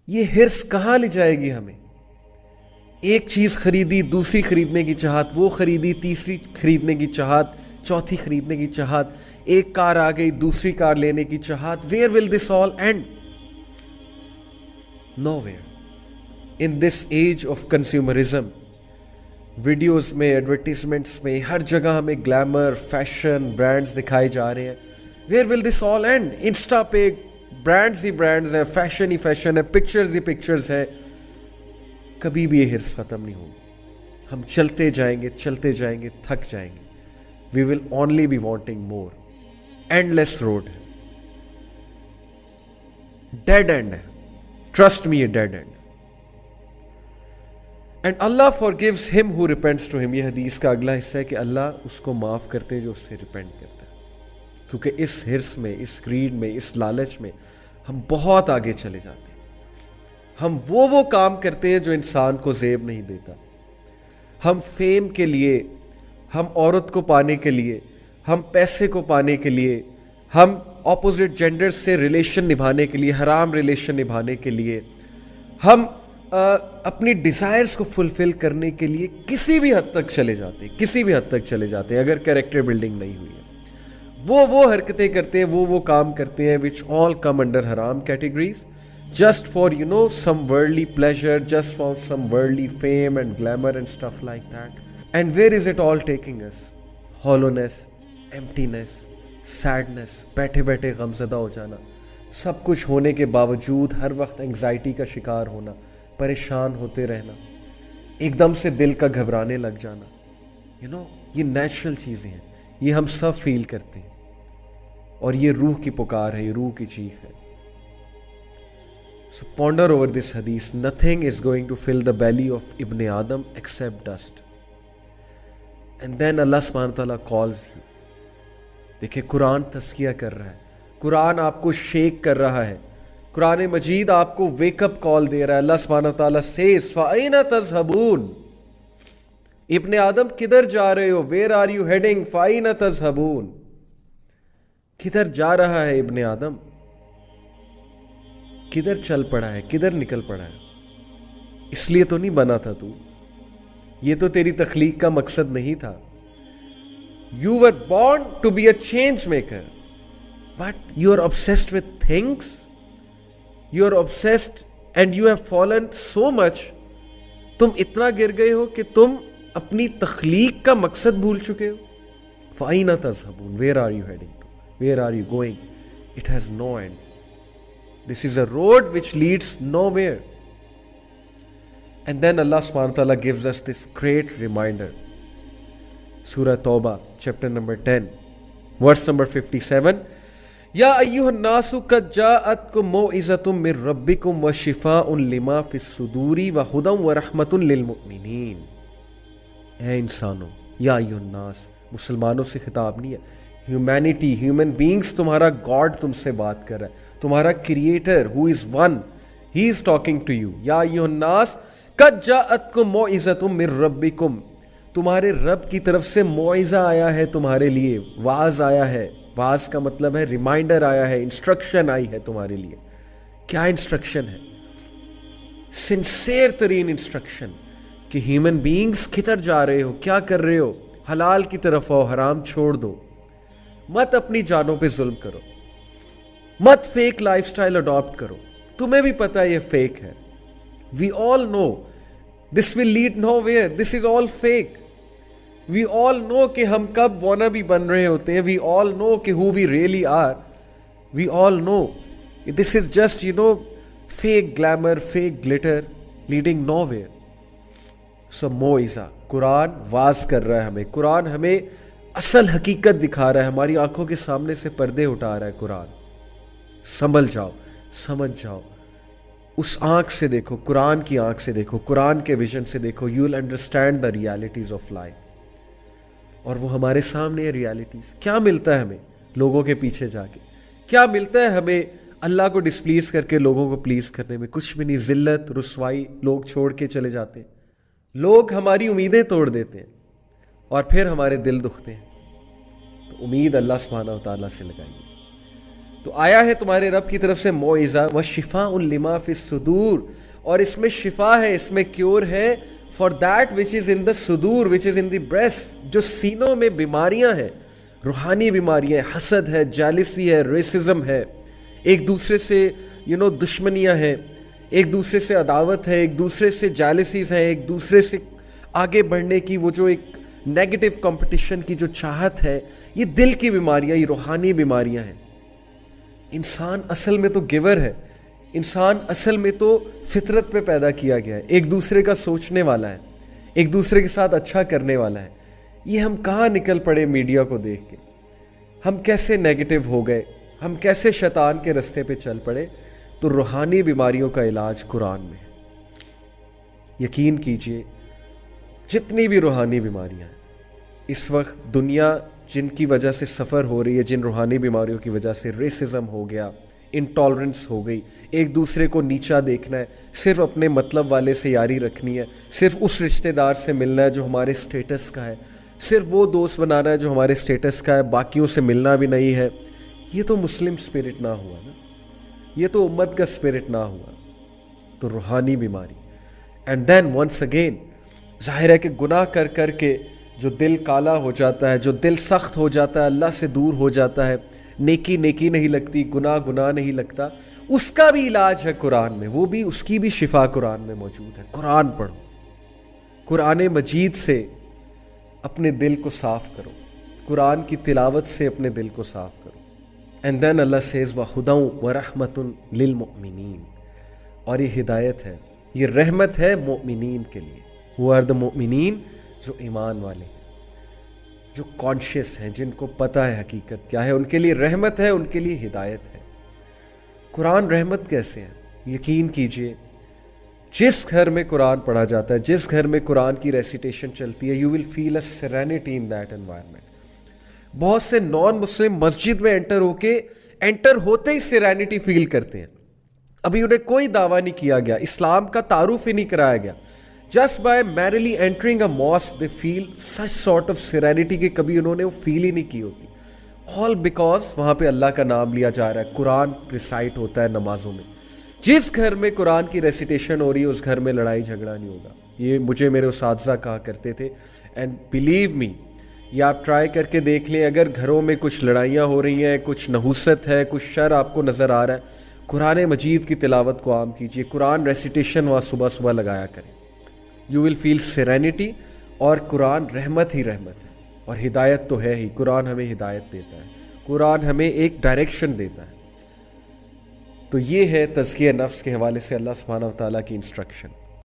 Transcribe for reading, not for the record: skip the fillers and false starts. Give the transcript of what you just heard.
یہ ہرس کہاں لے جائے گی ہمیں؟ ایک چیز خریدی، دوسری خریدنے کی چاہت، وہ خریدی، تیسری خریدنے کی چاہت، چوتھی خریدنے کی چاہت، ایک کار آ گئی، دوسری کار لینے کی چاہت. Where will this all end? Nowhere. In this age of consumerism, videos میں، ایڈورٹیزمنٹس میں، ہر جگہ ہمیں گلیمر، فیشن، برانڈز دکھائے جا رہے ہیں. Where will this all end? Insta پہ برانڈز ہی برانڈز ہیں، فیشن ہی فیشن ہے، پکچرز ہی پکچرز ہیں. کبھی بھی یہ ہرس ختم نہیں ہوگی. ہم چلتے جائیں گے، چلتے جائیں گے، تھک جائیں گے. We will only be wanting more. Endless road ہے، ڈیڈ اینڈ ہے. Trust me, یہ dead end. And Allah forgives him who repents to him. یہ حدیث کا اگلا حصہ ہے کہ اللہ اس کو معاف کرتے ہیں جو اس سے ریپینٹ کرتا ہے. کیونکہ اس ہرس میں، اس گریڈ میں، اس لالچ میں ہم بہت آگے چلے جاتے ہیں. ہم وہ کام کرتے ہیں جو انسان کو زیب نہیں دیتا. ہم فیم کے لیے، ہم عورت کو پانے کے لیے، ہم پیسے کو پانے کے لیے، ہم اپوزٹ جینڈر سے ریلیشن نبھانے کے لیے، حرام ریلیشن نبھانے کے لیے، ہم اپنی ڈیزائرز کو فلفل کرنے کے لیے کسی بھی حد تک چلے جاتے ہیں، کسی بھی حد تک چلے جاتے ہیں. اگر کیریکٹر بلڈنگ نہیں ہوئی ہے، وہ حرکتیں کرتے ہیں، وہ کام کرتے ہیں which all come under haram categories, just for some worldly pleasure, just for some worldly fame and glamour and stuff like that. And where is it all taking us? Hollowness, emptiness, sadness, بیٹھے بیٹھے غمزدہ ہو جانا، سب کچھ ہونے کے باوجود ہر وقت anxiety کا شکار ہونا، پریشان ہوتے رہنا، ایک دم سے دل کا گھبرانے لگ جانا. یہ نیچرل چیزیں ہیں، یہ ہم سب فیل کرتے ہیں، اور یہ روح کی پکار ہے، یہ روح کی چیخ ہے. So ponder over this hadith. Nothing is going to fill the belly of Ibn Adam except dust. And then Allah subhanahu wa ta'ala calls you. دیکھیں قرآن تذکیہ کر رہا ہے، قرآن آپ کو شیک کر رہا ہے، قرآن مجید آپ کو ویک اپ کال دے رہا ہے. اللہ سبحانہ و تعالیٰ says فَأَيْنَ تَذْهَبُونَ. ابن آدم کدھر جا رہے ہو؟ Where are you heading? فَأَيْنَ تَذْهَبُونَ. کدھر جا رہا ہے ابن آدم؟ کدھر چل پڑا ہے؟ کدھر نکل پڑا ہے؟ اس لیے تو نہیں بنا تھا تو، یہ تو تیری تخلیق کا مقصد نہیں تھا. You were born to be a change maker, but you are obsessed with things. You are obsessed and you have fallen so much. تم اتنا گر گئے ہو کہ تم اپنی تخلیق کا مقصد بھول چکے ہو. فَأَيْنَ تَذْهَبُونَ. Where are you heading to? Where are you going? It has no end. This is a road which leads nowhere. And then Allah subhanahu wa ta'ala gives us this great reminder. Surah Tawbah, chapter number 10, verse number 57. Ya ayyuhan nasu qad ja'atkum maw'izatun min rabbikum wa shifaa'un lima fis suduri wa hudan wa rahmatun lil mu'minin. اے انسانوں، یا ایھا الناس، مسلمانوں سے خطاب نہیں ہے، humanity, human beings. تمہارا گاڈ تم سے بات کر رہا ہے، تمہارا creator who is one, he is talking to you. یا ایھا الناس قد جاءتکم موعظۃ من ربکم. تمہارے رب کی طرف سے موعظہ آیا ہے تمہارے لیے، واعظ آیا ہے. واعظ کا مطلب ہے ریمائنڈر آیا ہے، انسٹرکشن آئی ہے تمہارے لیے. کیا انسٹرکشن ہے؟ سنسیئر ترین انسٹرکشن کہ ہیومن بینگز کدھر جا رہے ہو، کیا کر رہے ہو؟ حلال کی طرف آؤ، حرام چھوڑ دو، مت اپنی جانوں پہ ظلم کرو، مت فیک لائف سٹائل اڈاپٹ کرو. تمہیں بھی پتہ ہے یہ فیک ہے. We all know this will lead nowhere, this is all fake. We all know کہ ہم کب وانا بھی بن رہے ہوتے ہیں. وی آل نو کہ ہو we really are. We all know کہ this is just fake glamour, fake glitter leading nowhere. So موعظہ، قرآن واز کر رہا ہے ہمیں، قرآن ہمیں اصل حقیقت دکھا رہا ہے، ہماری آنکھوں کے سامنے سے پردے اٹھا رہا ہے. قرآن سنبھل جاؤ، سمجھ جاؤ، اس آنکھ سے دیکھو، قرآن کی آنکھ سے دیکھو، قرآن کے ویژن سے دیکھو. You will understand the realities of life. اور وہ ہمارے سامنے ہے ریالٹیز. کیا ملتا ہے ہمیں لوگوں کے پیچھے جا کے؟ کیا ملتا ہے ہمیں اللہ کو ڈسپلیز کر کے لوگوں کو پلیز کرنے میں؟ کچھ بھی نہیں. ذلت، رسوائی، لوگ چھوڑ کے چلے جاتے ہیں، لوگ ہماری امیدیں توڑ دیتے ہیں، اور پھر ہمارے دل دکھتے ہیں. تو امید اللہ سبحانہ و تعالیٰ سے لگائیے. تو آیا ہے تمہارے رب کی طرف سے موعظہ وشفاء لما فی الصدور، اور اس میں شفا ہے، اس میں کیور ہے فار دیٹ وچ از ان دا صدور وچ از ان دی بریسٹ، جو سینوں میں بیماریاں ہیں، روحانی بیماریاں، حسد ہے، جالسی ہے، ریسزم ہے، ایک دوسرے سے دشمنیاں ہیں، ایک دوسرے سے عداوت ہے، ایک دوسرے سے جالسیز ہیں، ایک دوسرے سے آگے بڑھنے کی وہ جو ایک نیگیٹو کمپٹیشن کی جو چاہت ہے، یہ دل کی بیماریاں، یہ روحانی بیماریاں ہیں۔ انسان اصل میں تو گیور ہے، انسان اصل میں تو فطرت پہ پیدا کیا گیا ہے، ایک دوسرے کا سوچنے والا ہے، ایک دوسرے کے ساتھ اچھا کرنے والا ہے۔ یہ ہم کہاں نکل پڑے میڈیا کو دیکھ کے، ہم کیسے نیگیٹو ہو گئے، ہم کیسے شیطان کے رستے پہ چل پڑے۔ تو روحانی بیماریوں کا علاج قرآن میں ہے۔ یقین کیجئے جتنی بھی روحانی بیماریاں ہیں اس وقت دنیا جن کی وجہ سے سفر ہو رہی ہے، جن روحانی بیماریوں کی وجہ سے ریسزم ہو گیا، انٹالرنس ہو گئی، ایک دوسرے کو نیچا دیکھنا ہے، صرف اپنے مطلب والے سے یاری رکھنی ہے، صرف اس رشتہ دار سے ملنا ہے جو ہمارے سٹیٹس کا ہے، صرف وہ دوست بنانا ہے جو ہمارے سٹیٹس کا ہے، باقیوں سے ملنا بھی نہیں ہے۔ یہ تو مسلم اسپرٹ نہ ہوا نا، یہ تو امت کا اسپرٹ نہ ہوا۔ تو روحانی بیماری، اینڈ دین ونس اگین ظاہر ہے کہ گناہ کر کر کے جو دل کالا ہو جاتا ہے، جو دل سخت ہو جاتا ہے، اللہ سے دور ہو جاتا ہے، نیکی نیکی نہیں لگتی، گناہ گناہ نہیں لگتا، اس کا بھی علاج ہے قرآن میں، وہ بھی اس کی بھی شفا قرآن میں موجود ہے۔ قرآن پڑھو، قرآن مجید سے اپنے دل کو صاف کرو، قرآن کی تلاوت سے اپنے دل کو صاف کرو۔ اینڈ دین اللہ سیز وَهُدًى وَرَحْمَةٌ لِّلْمُؤْمِنِينَ، اور یہ ہدایت ہے، یہ رحمت ہے مومنین کے لیے۔ وہ آر دا مومنین، جو ایمان والے ہیں، جو کانشیس ہیں، جن کو پتہ ہے حقیقت کیا ہے، ان کے لیے رحمت ہے، ان کے لیے ہدایت ہے۔ قرآن رحمت کیسے ہے؟ یقین کیجئے جس گھر میں قرآن پڑھا جاتا ہے، جس گھر میں قرآن کی ریسیٹیشن چلتی ہے، you will feel a serenity in that environment. بہت سے نان مسلم مسجد میں انٹر ہوتے ہی سیرینٹی فیل کرتے ہیں، ابھی انہیں کوئی دعویٰ نہیں کیا گیا، اسلام کا تعارف ہی نہیں کرایا گیا، just by merely entering a mosque they feel such sort of serenity کہ کبھی انہوں نے وہ فیل ہی نہیں کی ہوتی، آل بیکاز وہاں پہ اللہ کا نام لیا جا رہا ہے، قرآن ریسائٹ ہوتا ہے نمازوں میں۔ جس گھر میں قرآن کی ریسیٹیشن ہو رہی ہے اس گھر میں لڑائی جھگڑا نہیں ہوگا، یہ مجھے میرے اساتذہ کہا کرتے تھے، اینڈ بلیو می، یہ آپ ٹرائی کر کے دیکھ لیں، اگر گھروں میں کچھ لڑائیاں ہو رہی ہیں، کچھ نحوست ہے، کچھ شر آپ کو نظر آ رہا ہے، قرآن مجید کی تلاوت کو عام کیجیے، قرآن ریسیٹیشن وہاں صبح صبح لگایا کریں، یو ول فیل سیرینٹی۔ اور قرآن رحمت ہی رحمت ہے، اور ہدایت تو ہے ہی، قرآن ہمیں ہدایت دیتا ہے، قرآن ہمیں ایک ڈائریکشن دیتا ہے۔ تو یہ ہے تزکیہ نفس کے حوالے سے اللہ سبحانہ و تعالیٰ کی انسٹرکشن۔